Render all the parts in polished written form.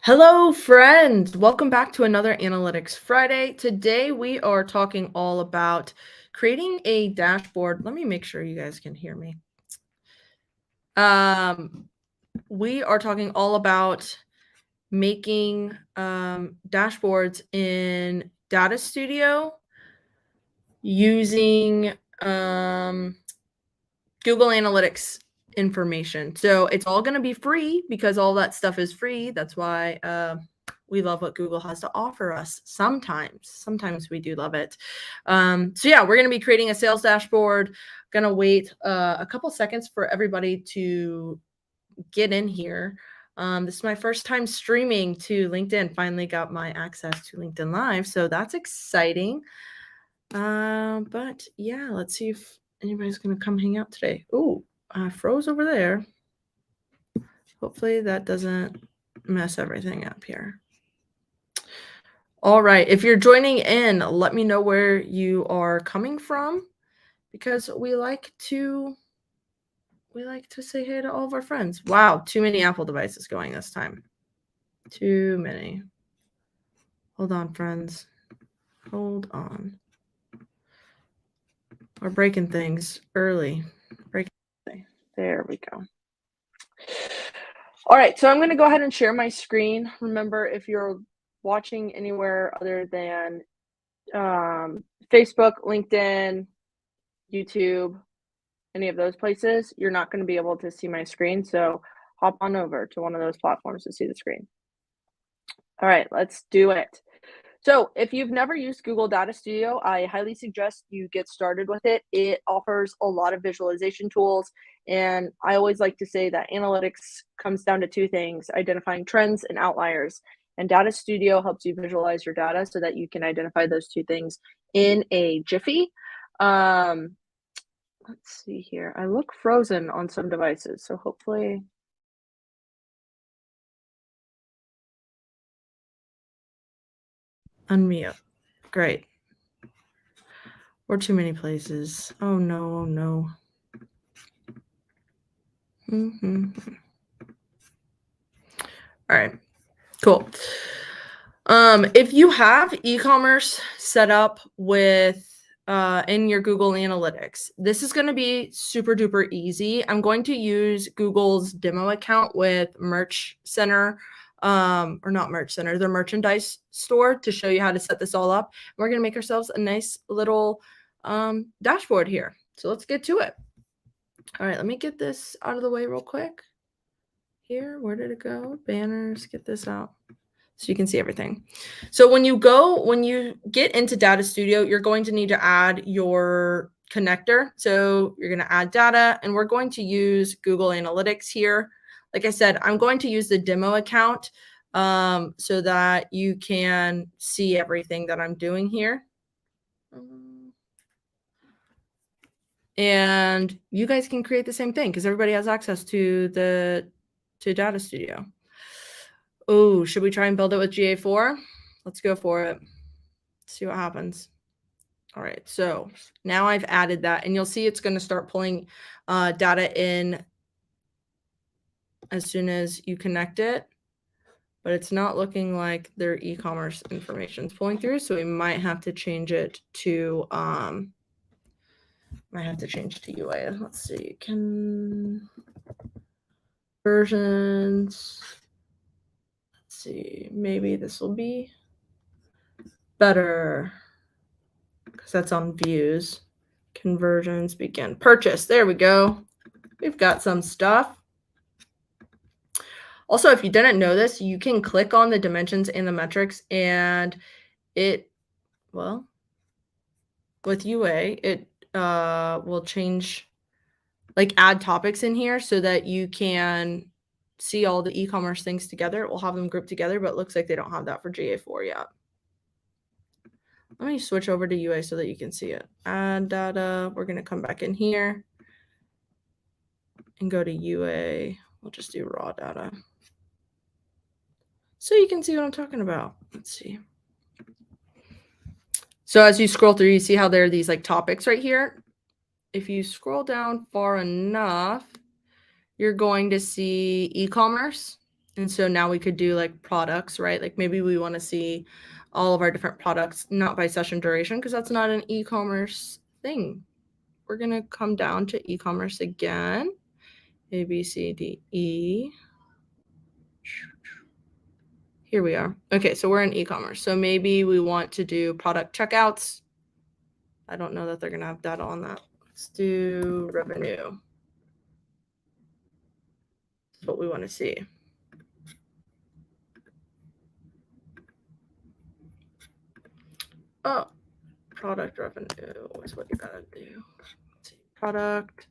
Hello, friends. Welcome back to another Analytics Friday. Today, we are talking all about creating a dashboard. Let me make sure you guys can hear me. We are talking all about making dashboards in Data Studio using Google Analytics information. So it's all going to be free because all that stuff is free. That's why we love what Google has to offer us. Sometimes we do love it. So yeah, we're going to be creating a sales dashboard. Going to wait a couple seconds for everybody to get in here. This is my first time streaming to LinkedIn. Finally got my access to LinkedIn Live, so that's exciting. But yeah, let's see if anybody's gonna come hang out today. Oh, I froze over there. Hopefully that doesn't mess everything up here. All right, if you're joining in, let me know where you are coming from because we like to say hey to all of our friends. Wow, too many Apple devices going this time. Too many. Hold on, friends. Hold on. We're breaking things early. There we go. All right, so I'm going to go ahead and share my screen. Remember, if you're watching anywhere other than Facebook, LinkedIn, YouTube, any of those places, you're not going to be able to see my screen. So hop on over to one of those platforms to see the screen. All right, let's do it. So if you've never used Google Data Studio, I highly suggest you get started with it. It offers a lot of visualization tools. And I always like to say that analytics comes down to two things: identifying trends and outliers. And Data Studio helps you visualize your data so that you can identify those two things in a jiffy. Let's see here. I look frozen on some devices, so hopefully... Unmute. Great. Or too many places. Oh no, oh no. All right, cool. If you have e-commerce set up with in your Google Analytics, this is going to be super duper easy. I'm going to use Google's demo account with Merch Center, or not Merch Center, their merchandise store, to show you how to set this all up. We're going to make ourselves a nice little dashboard here. So let's get to it. All right, let me get this out of the way real quick. Here, where did it go? Banners, get this out so you can see everything. So when you get into Data Studio, you're going to need to add your connector. So you're going to add data, and we're going to use Google Analytics here. Like I said, I'm going to use the demo account so that you can see everything that I'm doing here. And you guys can create the same thing because everybody has access to Data Studio. Oh, should we try and build it with GA4? Let's go for it. See what happens. All right, so now I've added that, and you'll see it's going to start pulling data in as soon as you connect it, but it's not looking like their e-commerce information is pulling through, so we might have to change it to UA. Let's see, versions. Let's see, maybe this will be better because that's on views. Conversions, begin, purchase. There we go. We've got some stuff. Also, if you didn't know this, you can click on the dimensions and the metrics, and it, well, with UA, it will change, like add topics in here so that you can see all the e-commerce things together. It will have them grouped together, but it looks like they don't have that for GA4 yet. Let me switch over to UA so that you can see it. Add data. We're going to come back in here and go to UA. We'll just do raw data so you can see what I'm talking about. Let's see. So as you scroll through, you see how there are these like topics right here. If you scroll down far enough, you're going to see e-commerce. And so now we could do like products, right? Like maybe we want to see all of our different products, not by session duration, because that's not an e-commerce thing. We're going to come down to e-commerce again. A, B, C, D, E. Here we are. Okay, so we're in e-commerce. So maybe we want to do product checkouts. I don't know that they're going to have data on that. Let's do revenue. That's what we want to see. Oh, product revenue is what you gotta do. Let's see, product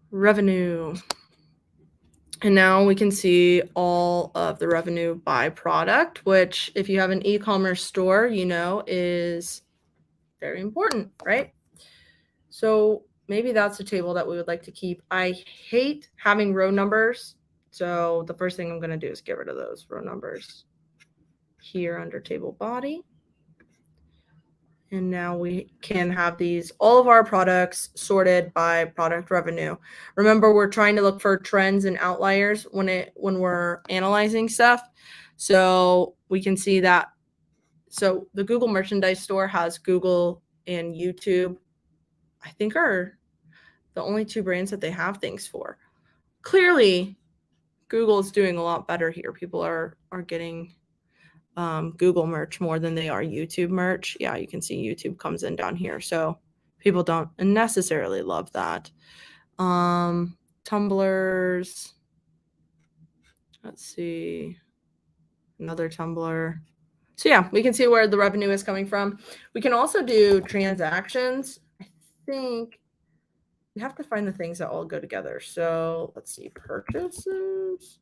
revenue. And now we can see all of the revenue by product, which if you have an e-commerce store, you know, is very important, right? So maybe that's a table that we would like to keep. I hate having row numbers. So the first thing I'm going to do is get rid of those row numbers here under table body. And now we can have these, all of our products sorted by product revenue. Remember, we're trying to look for trends and outliers when we're analyzing stuff. So we can see that. So the Google Merchandise Store has Google and YouTube, I think, are the only two brands that they have things for. Clearly, Google is doing a lot better here. People are getting Google merch more than they are YouTube merch. Yeah, you can see YouTube comes in down here. So people don't necessarily love that. Tumblers. Let's see. Another Tumblr. So yeah, we can see where the revenue is coming from. We can also do transactions. I think we have to find the things that all go together. So let's see, purchases.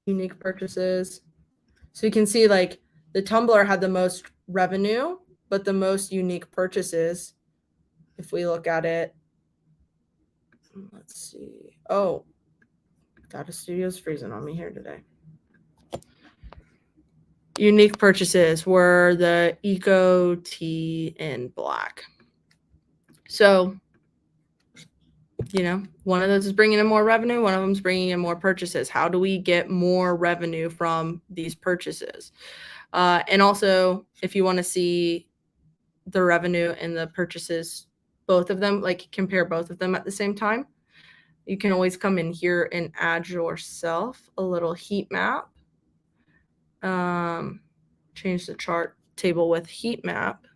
Unique purchases. So you can see like the Tumblr had the most revenue, but the most unique purchases. If we look at it, let's see. Oh, Data Studio's freezing on me here today. Unique purchases were the Eco Tea in black. So, you know, one of those is bringing in more revenue. One of them is bringing in more purchases. How do we get more revenue from these purchases? And also, if you want to see the revenue and the purchases, both of them, like compare both of them at the same time, you can always come in here and add yourself a little heat map. Change the chart table with heat map.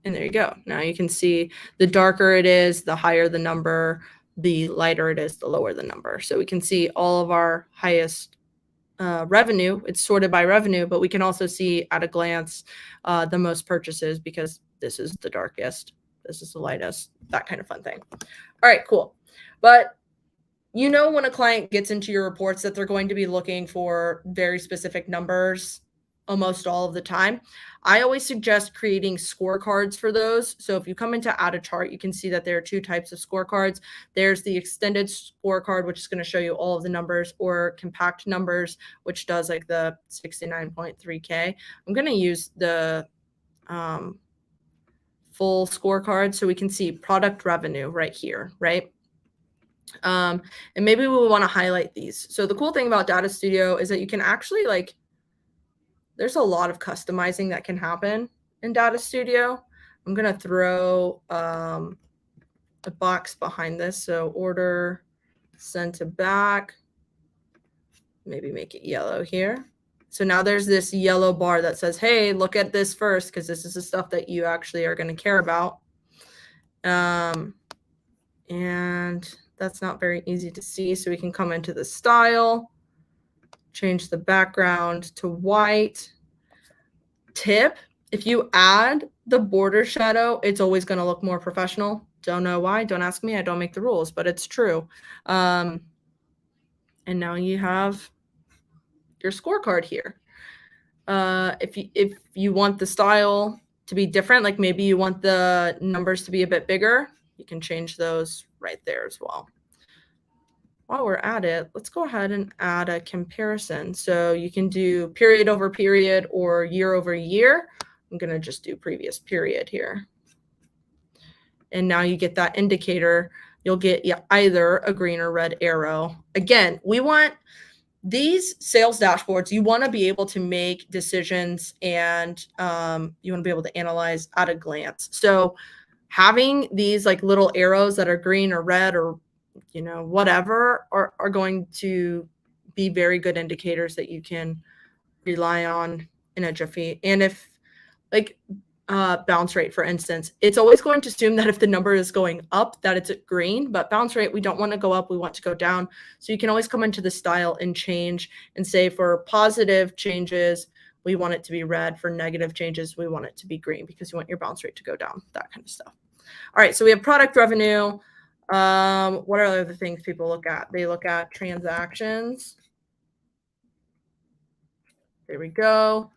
And there you go. Now you can see the darker it is, the higher the number, the lighter it is, the lower the number. So we can see all of our highest revenue. It's sorted by revenue, but we can also see at a glance the most purchases because this is the darkest, this is the lightest, that kind of fun thing. All right, cool. But you know, when a client gets into your reports that they're going to be looking for very specific numbers almost all of the time. I always suggest creating scorecards for those. So if you come into add a chart, you can see that there are two types of scorecards. There's the extended scorecard, which is going to show you all of the numbers, or compact numbers, which does like the 69.3K. I'm going to use the full scorecard so we can see product revenue right here, right? And maybe we want to highlight these. So the cool thing about Data Studio is that you can actually like, there's a lot of customizing that can happen in Data Studio. I'm going to throw a box behind this. So order sent to back, maybe make it yellow here. So now there's this yellow bar that says, hey, look at this first, because this is the stuff that you actually are going to care about. And that's not very easy to see. So we can come into the style, change the background to white. Tip, if you add the border shadow, it's always going to look more professional. Don't know why. Don't ask me. I don't make the rules, but it's true. And now you have your scorecard here. If you want the style to be different, like maybe you want the numbers to be a bit bigger, you can change those right there as well. While we're at it, let's go ahead and add a comparison. So you can do period over period or year over year. I'm going to just do previous period here. And now you get that indicator you'll get either a green or red arrow. Again, we want these sales dashboards, you want to be able to make decisions, and you want to be able to analyze at a glance. So having these like little arrows that are green or red or whatever are going to be very good indicators that you can rely on in a jiffy. And if like bounce rate, for instance, it's always going to assume that if the number is going up, that it's green, but bounce rate, we don't want to go up, we want to go down. So you can always come into the style and change and say for positive changes, we want it to be red. For negative changes, we want it to be green because you want your bounce rate to go down, that kind of stuff. All right, so we have product revenue. What are other things people look at? They look at transactions. There we go.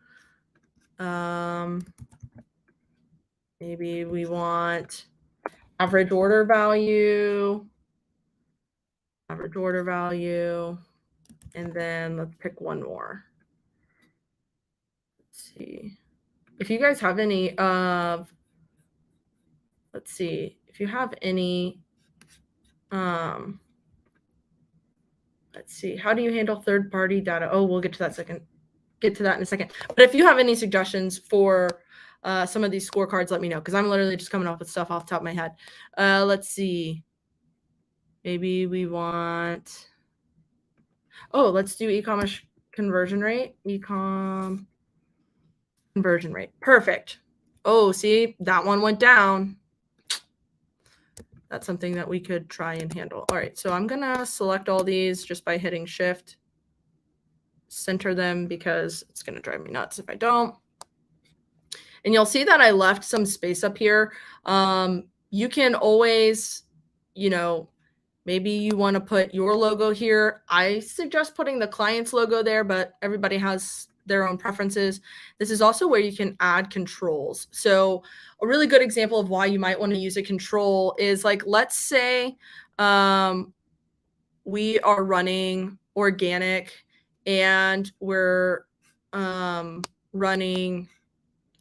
Maybe we want average order value, and then let's pick one more. Let's see. If you guys have any let's see. If you have any let's see. How do you handle third-party data? Oh, we'll get to that in a second. But if you have any suggestions for some of these scorecards, let me know, because I'm literally just coming up with stuff off the top of my head. Let's see. Maybe we want, let's do e-commerce conversion rate. E-com conversion rate. Perfect. Oh, see, that one went down. That's something that we could try and handle. All right, so I'm going to select all these just by hitting shift, center them, because it's going to drive me nuts if I don't. And you'll see that I left some space up here. You can always, maybe you want to put your logo here. I suggest putting the client's logo there, but everybody has their own preferences. This is also where you can add controls. So a really good example of why you might want to use a control is like, let's say we are running organic and we're running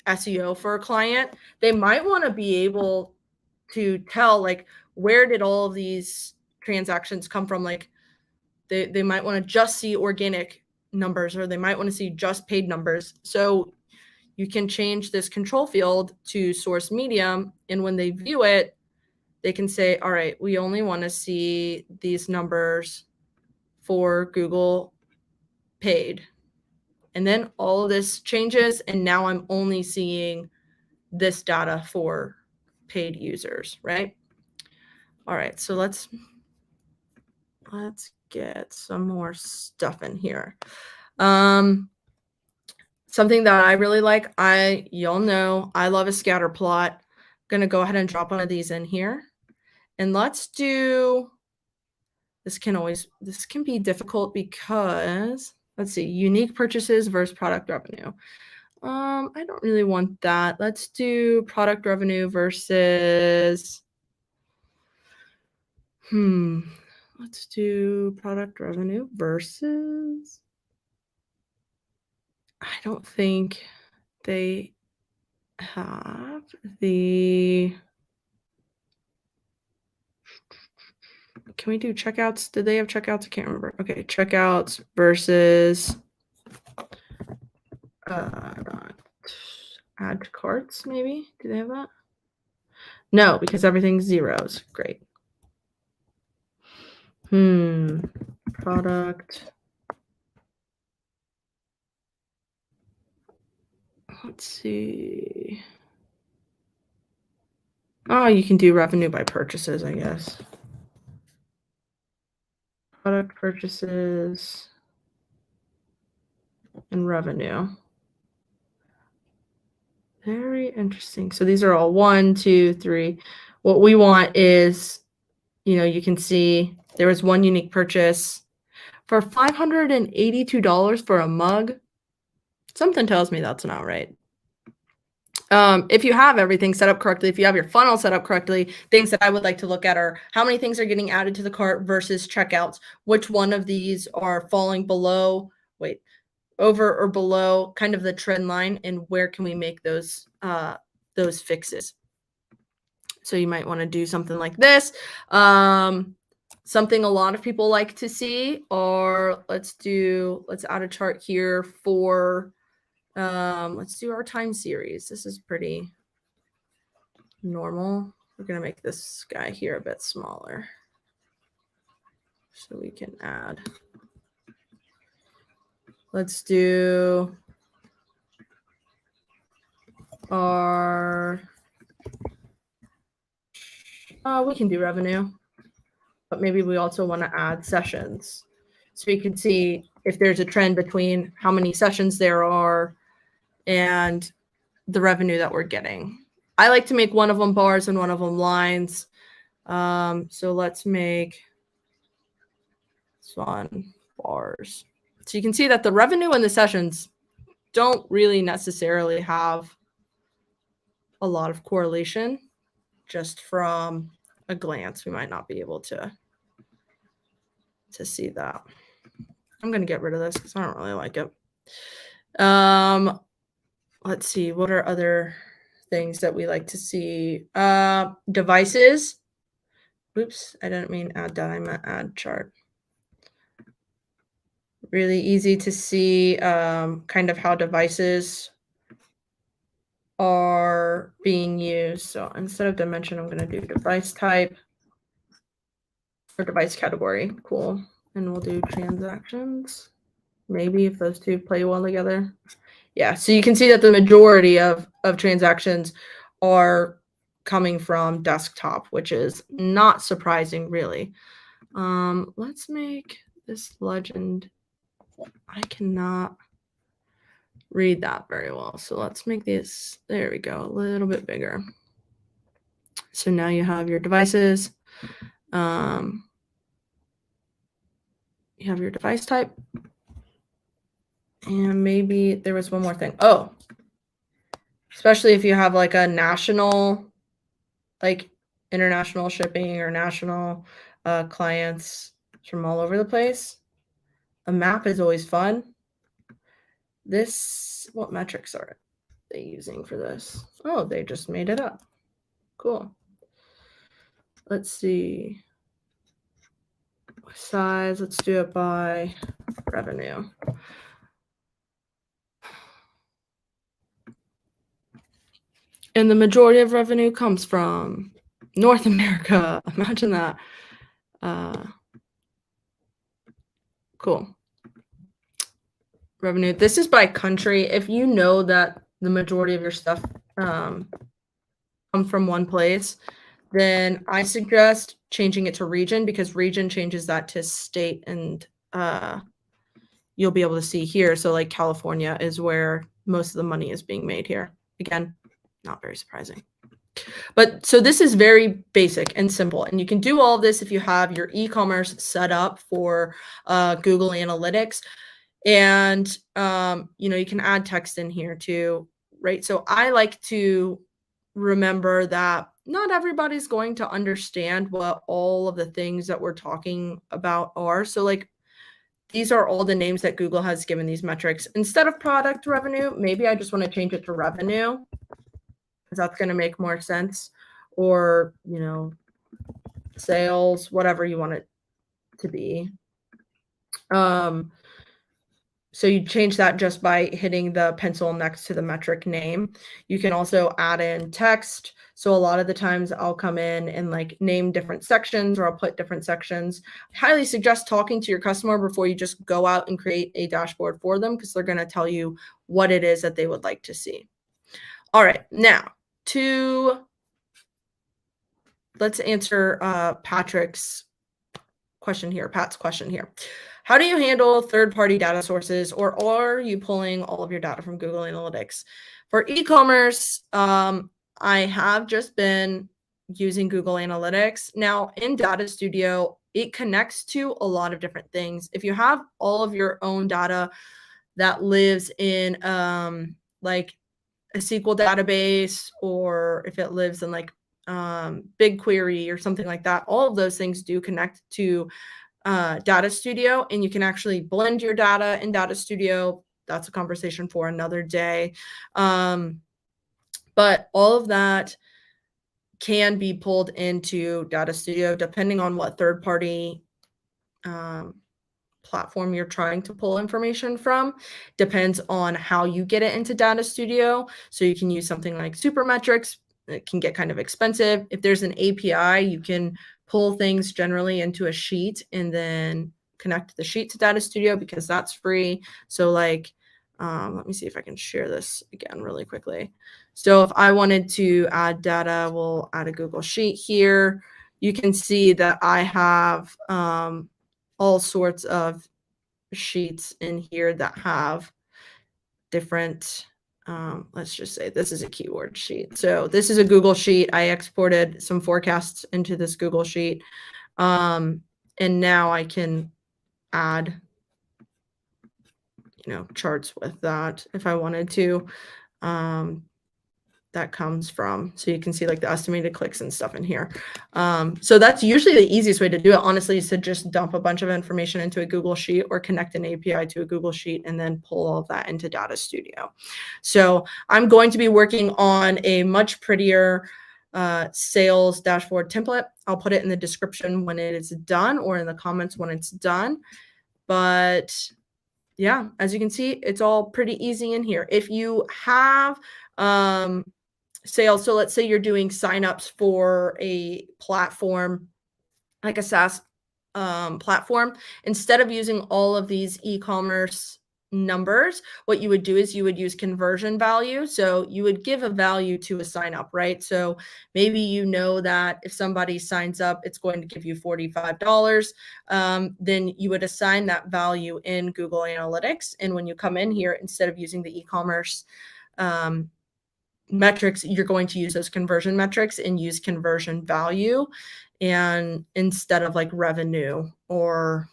SEO for a client. They might want to be able to tell like, where did all of these transactions come from? Like they might want to just see organic numbers, or they might want to see just paid numbers. So you can change this control field to source medium, and when they view it, they can say, all right, we only want to see these numbers for Google paid. And then all of this changes, and now I'm only seeing this data for paid users, right? All right, so let's get some more stuff in here. Something that I really like, y'all know I love a scatter plot. I'm gonna go ahead and drop one of these in here, and let's do. This can be difficult because let's see, unique purchases versus product revenue. I don't really want that. Let's do product revenue versus. Let's do product revenue versus. I don't think they have the. Can we do checkouts? Did they have checkouts? I can't remember. Okay, checkouts versus add to carts, maybe? Do they have that? No, because everything's zeros. Great. Product. Let's see. Oh, you can do revenue by purchases, I guess. Product purchases and revenue. Very interesting. So these are all 1, 2, 3. What we want is, you can see there was one unique purchase for $582 for a mug. Something tells me that's not right. If you have everything set up correctly, if you have your funnel set up correctly, things that I would like to look at are how many things are getting added to the cart versus checkouts. Which one of these are falling over or below kind of the trend line, and where can we make those fixes? So you might want to do something like this. Something a lot of people like to see, or let's add a chart here for, let's do our time series. This is pretty normal. We're going to make this guy here a bit smaller so we can add. Let's do our, we can do revenue, but maybe we also want to add sessions. So you can see if there's a trend between how many sessions there are and the revenue that we're getting. I like to make one of them bars and one of them lines. So let's make this one bars. So you can see that the revenue and the sessions don't really necessarily have a lot of correlation. Just from a glance, we might not be able to see that. I'm going to get rid of this because I don't really like it. Let's see. What are other things that we like to see? Devices. Oops, I didn't mean add that. I meant add chart. Really easy to see kind of how devices are being used. So instead of dimension, I'm going to do device type or device category. Cool. And we'll do transactions. Maybe if those two play well together. Yeah, so you can see that the majority of transactions are coming from desktop, which is not surprising, really. Let's make this legend. I cannot read that very well. So let's make this, there we go, a little bit bigger. So now you have your devices. You have your device type. And maybe there was one more thing. Oh, especially if you have like a national, like international shipping or national clients from all over the place. A map is always fun. This, what metrics are they using for this? Oh, they just made it up. Cool. Let's see. Size, let's do it by revenue. And the majority of revenue comes from North America. Imagine that. Cool. Revenue. This is by country. If you know that the majority of your stuff come from one place, then I suggest changing it to region, because region changes that to state, and you'll be able to see here. So like California is where most of the money is being made here. Again, not very surprising. But so this is very basic and simple, and you can do all of this if you have your e-commerce set up for Google Analytics. And you can add text in here too, right? So I like to remember that not everybody's going to understand what all of the things that we're talking about are. So like, these are all the names that Google has given these metrics. Instead of product revenue, maybe I just want to change it to revenue, because that's going to make more sense. Or, sales, whatever you want it to be. So you change that just by hitting the pencil next to the metric name. You can also add in text. So a lot of the times I'll come in and like name different sections, or I'll put different sections. I highly suggest talking to your customer before you just go out and create a dashboard for them, because they're going to tell you what it is that they would like to see. All right, now let's answer Pat's question here. How do you handle third-party data sources, or are you pulling all of your data from Google Analytics? For e-commerce, I have just been using Google Analytics. Now, in Data Studio, it connects to a lot of different things. If you have all of your own data that lives in like a SQL database, or if it lives in like BigQuery or something like that, all of those things do connect to Data Studio, and you can actually blend your data in Data Studio. That's a conversation for another day. But all of that can be pulled into Data Studio depending on what third-party platform you're trying to pull information from. Depends on how you get it into Data Studio. So you can use something like Supermetrics. It can get kind of expensive. If there's an API, you can pull things generally into a sheet and then connect the sheet to Data Studio because that's free. So like, let me see if I can share this again really quickly. So if I wanted to add data, we'll add a Google Sheet here. You can see that I have all sorts of sheets in here that have different, let's just say this is a keyword sheet. So this is a Google Sheet. I exported some forecasts into this Google Sheet. And now I can add, charts with that if I wanted to. That comes from, so you can see like the estimated clicks and stuff in here. So that's usually the easiest way to do it, honestly, is to just dump a bunch of information into a Google Sheet or connect an API to a Google Sheet and then pull all of that into Data Studio. So I'm going to be working on a much prettier sales dashboard template. I'll put it in the description when it is done or in the comments when it's done. But yeah, as you can see, it's all pretty easy in here. If you have sales, so let's say you're doing signups for a platform, like a SaaS platform, instead of using all of these e-commerce numbers, what you would do is you would use conversion value. So you would give a value to a sign up, right? So maybe you know that if somebody signs up, it's going to give you $45. Then you would assign that value in Google Analytics. And when you come in here, instead of using the e-commerce metrics, you're going to use those conversion metrics and use conversion value, and instead of like revenue or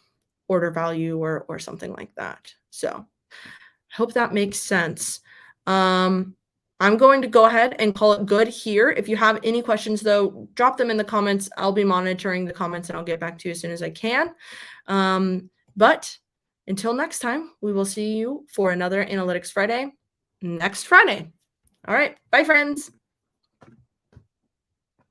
order value or something like that. So I hope that makes sense. I'm going to go ahead and call it good here. If you have any questions though, drop them in the comments. I'll be monitoring the comments and I'll get back to you as soon as I can. But until next time, we will see you for another Analytics Friday next Friday. All right. Bye, friends.